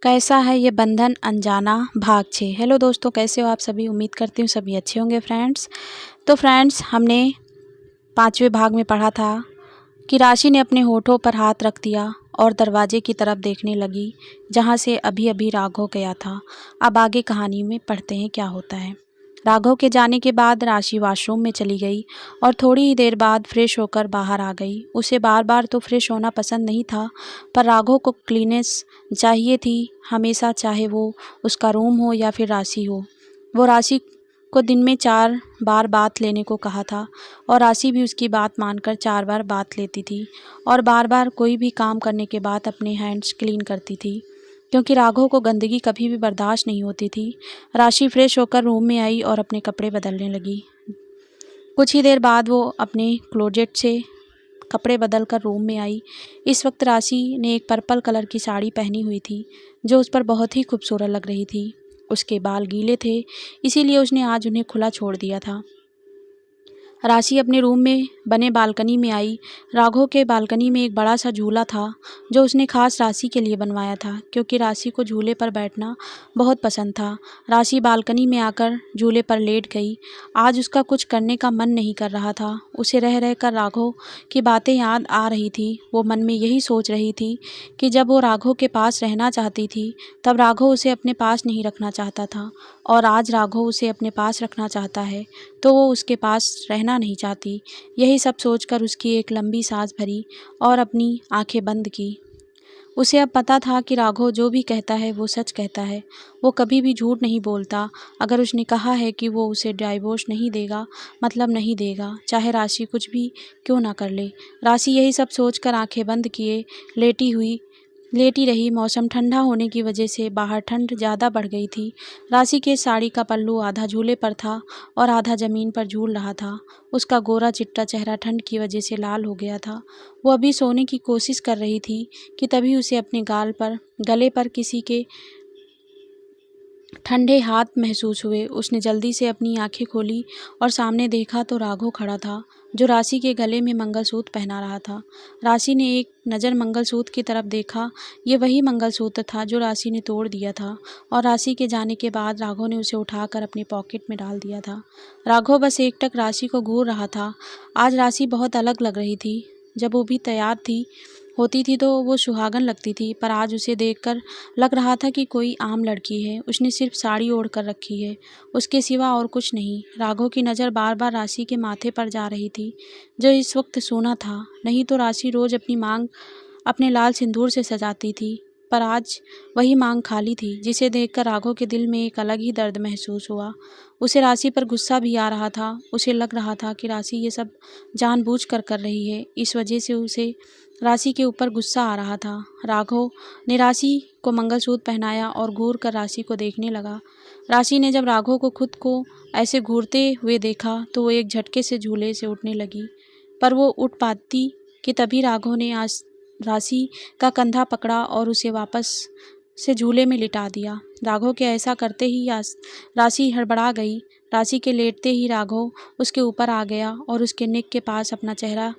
कैसा है ये बंधन अनजाना भाग 6। हेलो दोस्तों, कैसे हो आप सभी। उम्मीद करती हूँ सभी अच्छे होंगे फ्रेंड्स। तो फ्रेंड्स, हमने 5वें भाग में पढ़ा था कि राशि ने अपने होठों पर हाथ रख दिया और दरवाजे की तरफ देखने लगी जहाँ से अभी अभी राघव गया था। अब आगे कहानी में पढ़ते हैं क्या होता है। राघव के जाने के बाद राशि वॉशरूम में चली गई और थोड़ी ही देर बाद फ्रेश होकर बाहर आ गई। उसे बार बार तो फ्रेश होना पसंद नहीं था, पर राघव को क्लीनेस चाहिए थी हमेशा, चाहे वो उसका रूम हो या फिर राशि हो। वो राशि को दिन में 4 बार बात लेने को कहा था और राशि भी उसकी बात मानकर 4 बार बात लेती थी और बार बार कोई भी काम करने के बाद अपने हैंड्स क्लीन करती थी, क्योंकि राघव को गंदगी कभी भी बर्दाश्त नहीं होती थी। राशि फ्रेश होकर रूम में आई और अपने कपड़े बदलने लगी। कुछ ही देर बाद वो अपने क्लोजेट से कपड़े बदल कर रूम में आई। इस वक्त राशि ने एक पर्पल कलर की साड़ी पहनी हुई थी जो उस पर बहुत ही खूबसूरत लग रही थी। उसके बाल गीले थे, इसीलिए उसने आज उन्हें खुला छोड़ दिया था। राशि अपने रूम में बने बालकनी में आई। राघव के बालकनी में एक बड़ा सा झूला था जो उसने खास राशि के लिए बनवाया था, क्योंकि राशि को झूले पर बैठना बहुत पसंद था। राशि बालकनी में आकर झूले पर लेट गई। आज उसका कुछ करने का मन नहीं कर रहा था। उसे रह रहकर राघव की बातें याद आ रही थी। वो मन में यही सोच रही थी कि जब वो राघव के पास रहना चाहती थी तब राघव उसे अपने पास नहीं रखना चाहता था, और आज राघव उसे अपने पास रखना चाहता है तो वो उसके पास रहना नहीं चाहती। यही सब सोचकर उसकी एक लंबी सांस भरी और अपनी आंखें बंद की। उसे अब पता था कि राघव जो भी कहता है वो सच कहता है। वो कभी भी झूठ नहीं बोलता। अगर उसने कहा है कि वो उसे डाइवोर्स नहीं देगा, मतलब नहीं देगा, चाहे राशि कुछ भी क्यों ना कर ले। राशि यही सब सोचकर आंखें बंद किए लेटी रही। मौसम ठंडा होने की वजह से बाहर ठंड ज़्यादा बढ़ गई थी। राशि के साड़ी का पल्लू आधा झूले पर था और आधा ज़मीन पर झूल रहा था। उसका गोरा चिट्टा चेहरा ठंड की वजह से लाल हो गया था। वो अभी सोने की कोशिश कर रही थी कि तभी उसे अपने गले पर किसी के ठंडे हाथ महसूस हुए। उसने जल्दी से अपनी आंखें खोली और सामने देखा तो राघव खड़ा था, जो राशि के गले में मंगलसूत्र पहना रहा था। राशि ने एक नज़र मंगलसूत्र की तरफ देखा। ये वही मंगलसूत्र था जो राशि ने तोड़ दिया था, और राशि के जाने के बाद राघव ने उसे उठाकर अपने पॉकेट में डाल दिया था। राघव बस एकटक राशि को घूर रहा था। आज राशि बहुत अलग लग रही थी। जब वो भी तैयार होती थी तो वो सुहागन लगती थी, पर आज उसे देखकर लग रहा था कि कोई आम लड़की है। उसने सिर्फ साड़ी ओढ़ कर रखी है, उसके सिवा और कुछ नहीं। राघव की नज़र बार बार राशि के माथे पर जा रही थी, जो इस वक्त सूना था। नहीं तो राशि रोज अपनी मांग अपने लाल सिंदूर से सजाती थी, पर आज वही मांग खाली थी, जिसे देखकर राघव के दिल में एक अलग ही दर्द महसूस हुआ। उसे राशि पर गुस्सा भी आ रहा था। उसे लग रहा था कि राशि ये सब जानबूझकर कर रही है। इस वजह से उसे राशि के ऊपर गुस्सा आ रहा था। राघव ने राशि को मंगलसूत्र पहनाया और घूर कर राशि को देखने लगा। राशि ने जब राघव को खुद को ऐसे घूरते हुए देखा तो वो एक झटके से झूले से उठने लगी, पर वो उठ पाती कि तभी राघव ने आज राशि का कंधा पकड़ा और उसे वापस से झूले में लिटा दिया। राघव के ऐसा करते ही राशि हड़बड़ा गई। राशि के लेटते ही राघव उसके ऊपर आ गया और उसके नेक के पास अपना चेहरा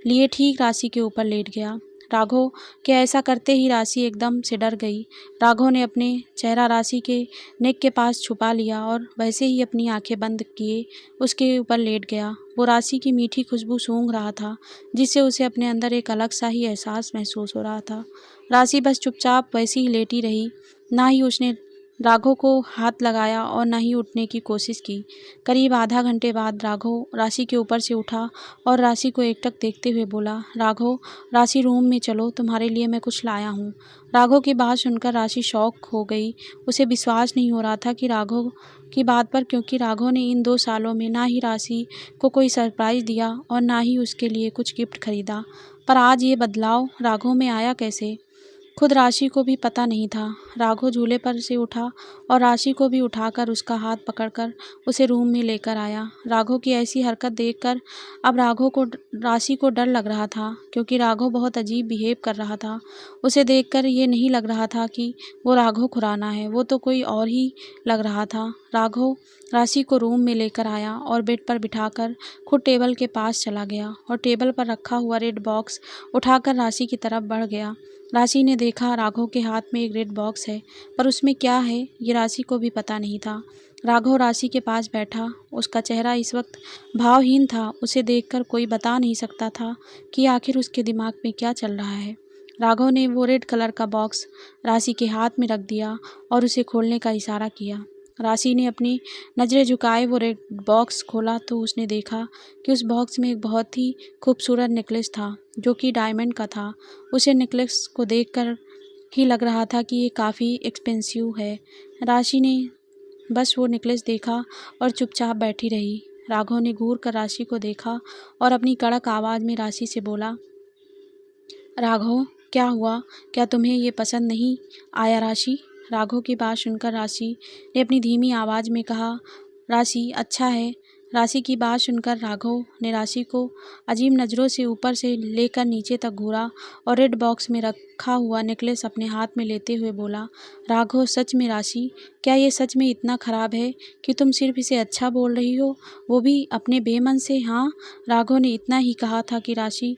लिए ठीक राशि के ऊपर लेट गया। राघव के ऐसा करते ही राशि एकदम से डर गई। राघव ने अपने चेहरा राशि के नेक के पास छुपा लिया और वैसे ही अपनी आंखें बंद किए उसके ऊपर लेट गया। वो राशि की मीठी खुशबू सूंघ रहा था, जिससे उसे अपने अंदर एक अलग सा ही एहसास महसूस हो रहा था। राशि बस चुपचाप वैसी ही लेटी रही। ना ही उसने राघव को हाथ लगाया और न ही उठने की कोशिश की। करीब आधा घंटे बाद राघव राशि के ऊपर से उठा और राशि को एकटक देखते हुए बोला, राघव, राशि रूम में चलो, तुम्हारे लिए मैं कुछ लाया हूँ। राघव की बात सुनकर राशि शॉक हो गई। उसे विश्वास नहीं हो रहा था कि राघव की बात पर, क्योंकि राघव ने इन 2 सालों में ना ही राशि को कोई सरप्राइज़ दिया और ना ही उसके लिए कुछ गिफ्ट खरीदा। पर आज ये बदलाव राघव में आया कैसे, खुद राशि को भी पता नहीं था। राघव झूले पर से उठा और राशि को भी उठाकर उसका हाथ पकड़कर उसे रूम में लेकर आया। राघव की ऐसी हरकत देखकर अब राशि को डर लग रहा था, क्योंकि राघव बहुत अजीब बिहेव कर रहा था। उसे देखकर ये नहीं लग रहा था कि वो राघव खुराना है, वो तो कोई और ही लग रहा था। राघव राशि को रूम में लेकर आया और बेड पर बिठाकर खुद टेबल के पास चला गया और टेबल पर रखा हुआ रेड बॉक्स उठाकर राशि की तरफ बढ़ गया। राशि ने देखा राघव के हाथ में एक रेड बॉक्स है, पर उसमें क्या है ये राशि को भी पता नहीं था। राघव राशि के पास बैठा, उसका चेहरा इस वक्त भावहीन था। उसे देखकर कोई बता नहीं सकता था कि आखिर उसके दिमाग में क्या चल रहा है। राघव ने वो रेड कलर का बॉक्स राशि के हाथ में रख दिया और उसे खोलने का इशारा किया। राशि ने अपनी नज़रें झुकाए वो रेड बॉक्स खोला तो उसने देखा कि उस बॉक्स में एक बहुत ही खूबसूरत नेकलेस था, जो कि डायमंड का था। उसे नेकलेस को देखकर ही लग रहा था कि ये काफ़ी एक्सपेंसिव है। राशि ने बस वो नेकलेस देखा और चुपचाप बैठी रही। राघव ने घूर कर राशि को देखा और अपनी कड़क आवाज़ में राशि से बोला, राघव क्या हुआ, क्या तुम्हें ये पसंद नहीं आया राशि? राघव की बात सुनकर राशि ने अपनी धीमी आवाज़ में कहा, राशि अच्छा है। राशि की बात सुनकर राघव ने राशि को अजीब नज़रों से ऊपर से लेकर नीचे तक घूरा और रेड बॉक्स में रखा हुआ नेकलेस अपने हाथ में लेते हुए बोला, राघव सच में राशि, क्या ये सच में इतना ख़राब है कि तुम सिर्फ इसे अच्छा बोल रही हो, वो भी अपने बेमन से? हाँ। राघव ने इतना ही कहा था कि राशि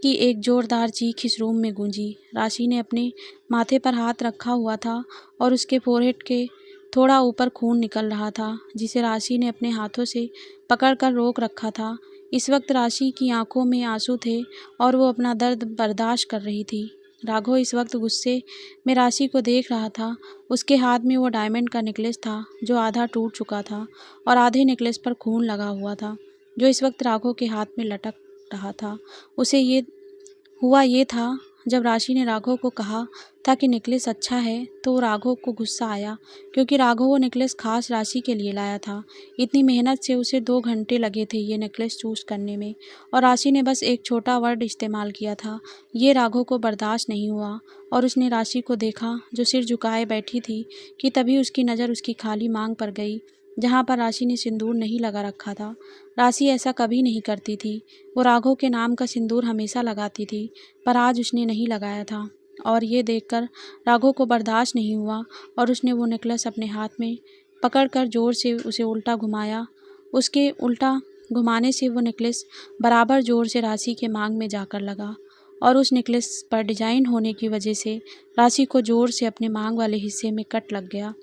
की एक ज़ोरदार चीख इस रूम में गूंजी। राशि ने अपने माथे पर हाथ रखा हुआ था और उसके फोरहेड के थोड़ा ऊपर खून निकल रहा था, जिसे राशि ने अपने हाथों से पकड़कर रोक रखा था। इस वक्त राशि की आंखों में आंसू थे और वो अपना दर्द बर्दाश्त कर रही थी। राघव इस वक्त गुस्से में राशि को देख रहा था। उसके हाथ में वो डायमंड का नेकलेस था, जो आधा टूट चुका था और आधे नेकलेस पर खून लगा हुआ था, जो इस वक्त राघव के हाथ में लटक रहा था। उसे ये था, जब राशि ने राघव को कहा था कि नेकलेस अच्छा है, तो राघव को गुस्सा आया, क्योंकि राघव वो नेकलेस खास राशि के लिए लाया था। इतनी मेहनत से उसे 2 घंटे लगे थे ये नेकलेस चूज़ करने में, और राशि ने बस एक छोटा वर्ड इस्तेमाल किया था। ये राघव को बर्दाश्त नहीं हुआ और उसने राशि को देखा, जो सिर झुकाए बैठी थी, कि तभी उसकी नज़र उसकी खाली मांग पर गई, जहाँ पर राशि ने सिंदूर नहीं लगा रखा था। राशि ऐसा कभी नहीं करती थी। वो राघव के नाम का सिंदूर हमेशा लगाती थी, पर आज उसने नहीं लगाया था, और ये देखकर राघव को बर्दाश्त नहीं हुआ और उसने वो नेकलेस अपने हाथ में पकड़कर ज़ोर से उसे उल्टा घुमाया। उसके उल्टा घुमाने से वो नेकलेस बराबर ज़ोर से राशि के मांग में जाकर लगा, और उस नेकलेस पर डिजाइन होने की वजह से राशि को ज़ोर से अपने मांग वाले हिस्से में कट लग गया,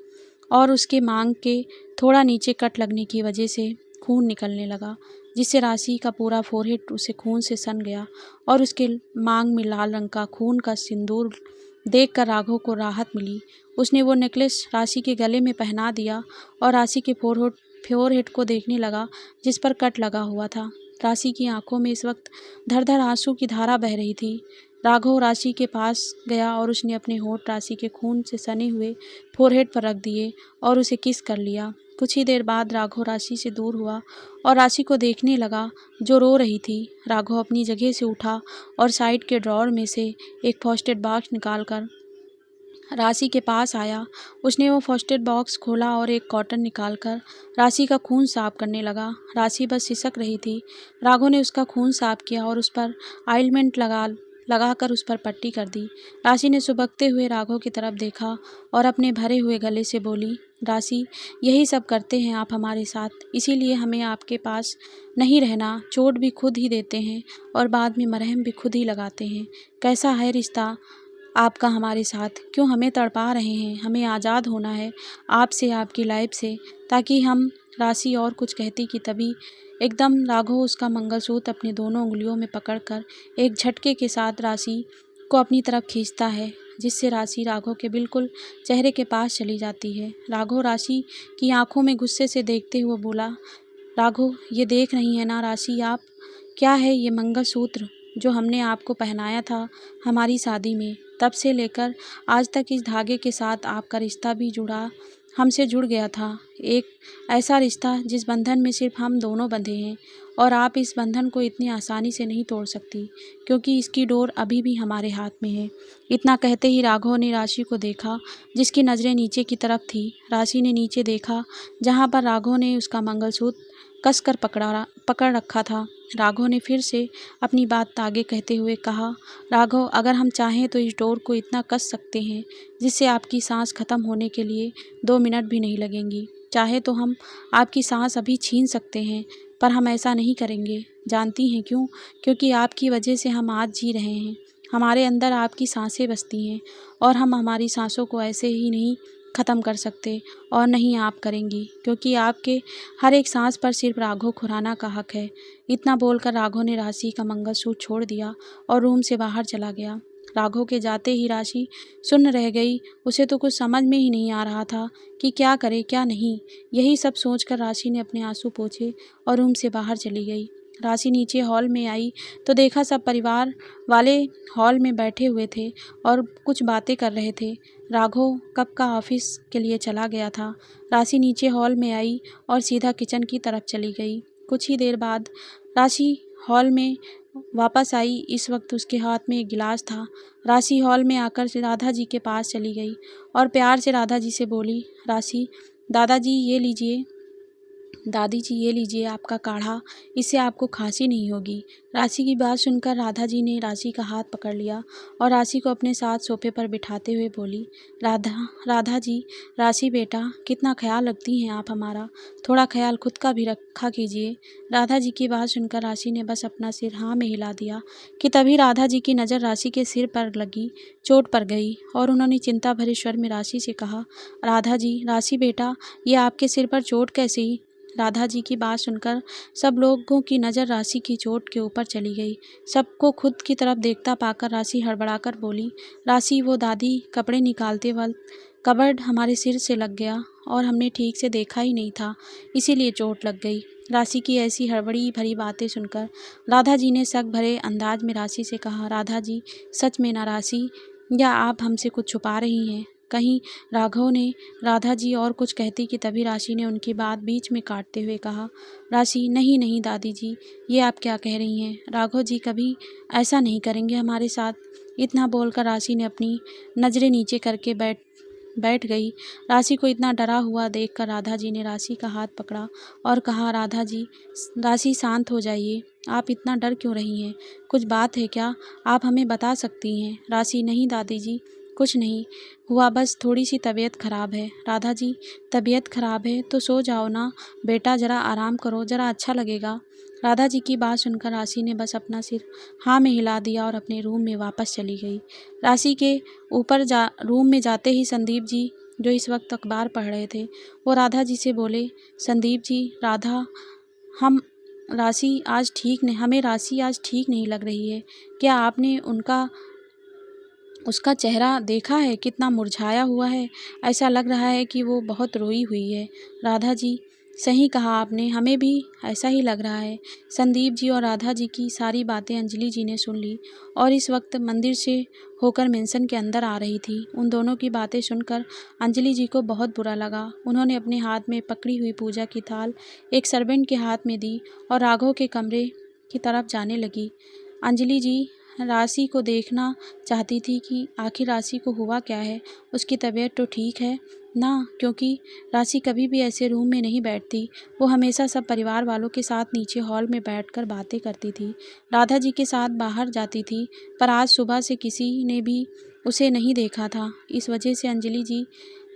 और उसके मांग के थोड़ा नीचे कट लगने की वजह से खून निकलने लगा, जिससे राशि का पूरा फोरहेड उसे खून से सन गया, और उसके मांग में लाल रंग का खून का सिंदूर देखकर राघव को राहत मिली। उसने वो नेकलेस राशि के गले में पहना दिया और राशि के फोरहेड को देखने लगा, जिस पर कट लगा हुआ था। राशि की आंखों में इस वक्त धर-धर आंसू की धारा बह रही थी। राघव राशि के पास गया और उसने अपने होंठ राशि के खून से सने हुए फोरहेड पर रख दिए और उसे किस कर लिया। कुछ ही देर बाद राघव राशि से दूर हुआ और राशि को देखने लगा, जो रो रही थी। राघव अपनी जगह से उठा और साइड के ड्रॉअर में से एक फर्स्ट एड बॉक्स निकालकर राशि के पास आया। उसने वो फर्स्ट एड बॉक्स खोला और एक कॉटन निकालकर राशि का खून साफ करने लगा। राशि बस सिसक रही थी। राघव ने उसका खून साफ किया और उस पर ऑइंटमेंट लगाकर उस पर पट्टी कर दी। राशि ने सुबकते हुए राघव की तरफ देखा और अपने भरे हुए गले से बोली, राशि, यही सब करते हैं आप हमारे साथ, इसीलिए हमें आपके पास नहीं रहना। चोट भी खुद ही देते हैं और बाद में मरहम भी खुद ही लगाते हैं। कैसा है रिश्ता आपका हमारे साथ? क्यों हमें तड़पा रहे हैं? हमें आज़ाद होना है आपसे, आपकी लाइफ से, ताकि हम। राशि और कुछ कहती कि तभी एकदम राघव उसका मंगलसूत्र अपने दोनों उंगलियों में पकड़कर एक झटके के साथ राशि को अपनी तरफ खींचता है, जिससे राशि राघव के बिल्कुल चेहरे के पास चली जाती है। राघव राशि की आंखों में गुस्से से देखते हुए बोला, राघव, ये देख रही है ना राशि आप, क्या है ये मंगलसूत्र जो हमने आपको पहनाया था हमारी शादी में, तब से लेकर आज तक इस धागे के साथ आपका रिश्ता भी हमसे जुड़ गया था। एक ऐसा रिश्ता जिस बंधन में सिर्फ हम दोनों बंधे हैं, और आप इस बंधन को इतनी आसानी से नहीं तोड़ सकती, क्योंकि इसकी डोर अभी भी हमारे हाथ में है। इतना कहते ही राघव ने राशि को देखा, जिसकी नज़रें नीचे की तरफ थी। राशि ने नीचे देखा, जहाँ पर राघव ने उसका मंगलसूत्र कसकर पकड़ रखा था। राघव ने फिर से अपनी बात आगे कहते हुए कहा, राघव, अगर हम चाहें तो इस डोर को इतना कस सकते हैं जिससे आपकी सांस खत्म होने के लिए 2 मिनट भी नहीं लगेंगी। चाहे तो हम आपकी सांस अभी छीन सकते हैं, पर हम ऐसा नहीं करेंगे। जानती हैं क्यों? क्योंकि आपकी वजह से हम आज जी रहे हैं। हमारे अंदर आपकी सांसें बसती हैं और हम हमारी सांसों को ऐसे ही नहीं ख़त्म कर सकते और नहीं आप करेंगी, क्योंकि आपके हर एक सांस पर सिर्फ राघव खुराना का हक है। इतना बोलकर राघव ने राशि का मंगलसूत्र छोड़ दिया और रूम से बाहर चला गया। राघव के जाते ही राशि सुन्न रह गई। उसे तो कुछ समझ में ही नहीं आ रहा था कि क्या करे क्या नहीं। यही सब सोचकर राशि ने अपने आंसू पोंछे और रूम से बाहर चली गई। राशि नीचे हॉल में आई तो देखा सब परिवार वाले हॉल में बैठे हुए थे और कुछ बातें कर रहे थे। राघव कब का ऑफिस के लिए चला गया था। राशि नीचे हॉल में आई और सीधा किचन की तरफ चली गई। कुछ ही देर बाद राशि हॉल में वापस आई। इस वक्त उसके हाथ में एक गिलास था। राशि हॉल में आकर राधा जी के पास चली गई और प्यार से राधा जी से बोली, राशि, दादाजी ये लीजिए, दादी जी ये लीजिए आपका काढ़ा, इससे आपको खांसी नहीं होगी। राशि की बात सुनकर राधा जी ने राशि का हाथ पकड़ लिया और राशि को अपने साथ सोफे पर बिठाते हुए बोली, राधा जी, राशि बेटा, कितना ख्याल रखती हैं आप हमारा, थोड़ा ख्याल खुद का भी रखा कीजिए। राधा जी की बात सुनकर राशि ने बस अपना सिर हाँ में हिला दिया कि तभी राधा जी की नज़र राशि के सिर पर लगी चोट पर गई और उन्होंने चिंता भरे स्वर में राशि से कहा, राधा जी, राशि बेटा, ये आपके सिर पर चोट कैसे ही? राधा जी की बात सुनकर सब लोगों की नज़र राशि की चोट के ऊपर चली गई। सबको खुद की तरफ देखता पाकर राशि हड़बड़ाकर बोली, राशि, वो दादी, कपड़े निकालते वक्त कबर्ड हमारे सिर से लग गया और हमने ठीक से देखा ही नहीं था, इसीलिए चोट लग गई। राशि की ऐसी हड़बड़ी भरी बातें सुनकर राधा जी ने शक भरे अंदाज में राशि से कहा, राधा जी, सच में ना राशि, या आप हमसे कुछ छुपा रही हैं? कहीं? राघव ने राधा जी और कुछ कहती कि तभी राशि ने उनकी बात बीच में काटते हुए कहा, राशि, नहीं नहीं दादी जी, ये आप क्या कह रही हैं? राघव जी कभी ऐसा नहीं करेंगे हमारे साथ। इतना बोलकर राशि ने अपनी नज़रें नीचे करके बैठ गई। राशि को इतना डरा हुआ देखकर राधा जी ने राशि का हाथ पकड़ा और कहा, राधा जी, राशि शांत हो जाइए, आप इतना डर क्यों रही हैं? कुछ बात है क्या? आप हमें बता सकती हैं? राशि, नहीं दादी जी, कुछ नहीं हुआ, बस थोड़ी सी तबीयत ख़राब है। राधा जी, तबीयत ख़राब है तो सो जाओ ना बेटा, ज़रा आराम करो, ज़रा अच्छा लगेगा। राधा जी की बात सुनकर राशि ने बस अपना सिर हाँ में हिला दिया और अपने रूम में वापस चली गई। राशि के ऊपर रूम में जाते ही संदीप जी, जो इस वक्त अखबार पढ़ रहे थे, वो राधा जी से बोले, संदीप जी, राधा, हम हमें राशि आज ठीक नहीं लग रही है। क्या आपने उसका चेहरा देखा है? कितना मुरझाया हुआ है। ऐसा लग रहा है कि वो बहुत रोई हुई है। राधा जी, सही कहा आपने, हमें भी ऐसा ही लग रहा है। संदीप जी और राधा जी की सारी बातें अंजलि जी ने सुन ली और इस वक्त मंदिर से होकर मेंशन के अंदर आ रही थी। उन दोनों की बातें सुनकर अंजलि जी को बहुत बुरा लगा। उन्होंने अपने हाथ में पकड़ी हुई पूजा की थाल एक सर्वेंट के हाथ में दी और राघव के कमरे की तरफ जाने लगी। अंजलि जी राशि को देखना चाहती थी कि आखिर राशि को हुआ क्या है, उसकी तबीयत तो ठीक है ना, क्योंकि राशि कभी भी ऐसे रूम में नहीं बैठती। वो हमेशा सब परिवार वालों के साथ नीचे हॉल में बैठकर बातें करती थी, राधा जी के साथ बाहर जाती थी, पर आज सुबह से किसी ने भी उसे नहीं देखा था। इस वजह से अंजलि जी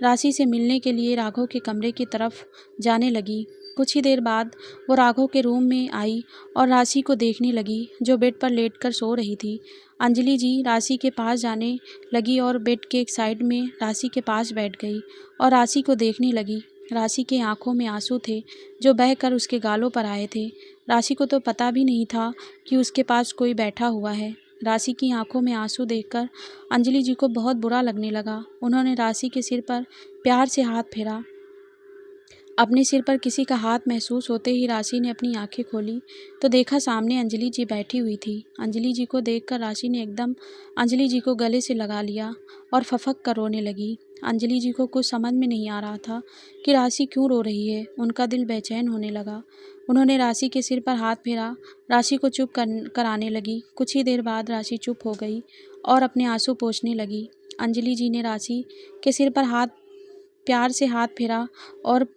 राशि से मिलने के लिए राघव के कमरे की तरफ जाने लगी। कुछ ही देर बाद वो राघव के रूम में आई और राशि को देखने लगी, जो बेड पर लेटकर सो रही थी। अंजलि जी राशि के पास जाने लगी और बेड के एक साइड में राशि के पास बैठ गई और राशि को देखने लगी। राशि के आंखों में आंसू थे जो बहकर उसके गालों पर आए थे। राशि को तो पता भी नहीं था कि उसके पास कोई बैठा हुआ है। राशि की आंखों में आंसू देखकर अंजलि जी को बहुत बुरा लगने लगा। उन्होंने राशि के सिर पर प्यार से हाथ फेरा। अपने सिर पर किसी का हाथ महसूस होते ही राशि ने अपनी आंखें खोली तो देखा सामने अंजलि जी बैठी हुई थी। अंजलि जी को देखकर राशि ने एकदम अंजलि जी को गले से लगा लिया और फफक कर रोने लगी। अंजलि जी को कुछ समझ में नहीं आ रहा था कि राशि क्यों रो रही है। उनका दिल बेचैन होने लगा। उन्होंने राशि के सिर पर हाथ फेरा, राशि को चुप कराने लगी। कुछ ही देर बाद राशि चुप हो गई और अपने आंसू पोंछने लगी। अंजलि जी ने राशि के सिर पर प्यार से हाथ फेरा और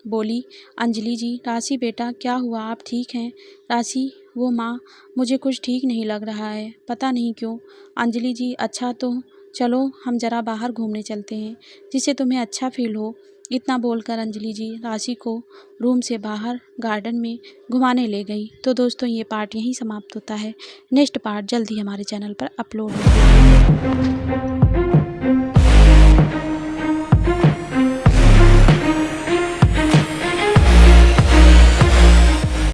बोली, अंजलि जी, राशि बेटा, क्या हुआ, आप ठीक हैं? राशि, वो माँ, मुझे कुछ ठीक नहीं लग रहा है, पता नहीं क्यों। अंजलि जी, अच्छा तो चलो हम ज़रा बाहर घूमने चलते हैं, जिससे तुम्हें अच्छा फील हो। इतना बोलकर अंजलि जी राशि को रूम से बाहर गार्डन में घुमाने ले गई। तो दोस्तों ये पार्ट यहीं समाप्त होता है। नेक्स्ट पार्ट जल्द ही हमारे चैनल पर अपलोड होगा।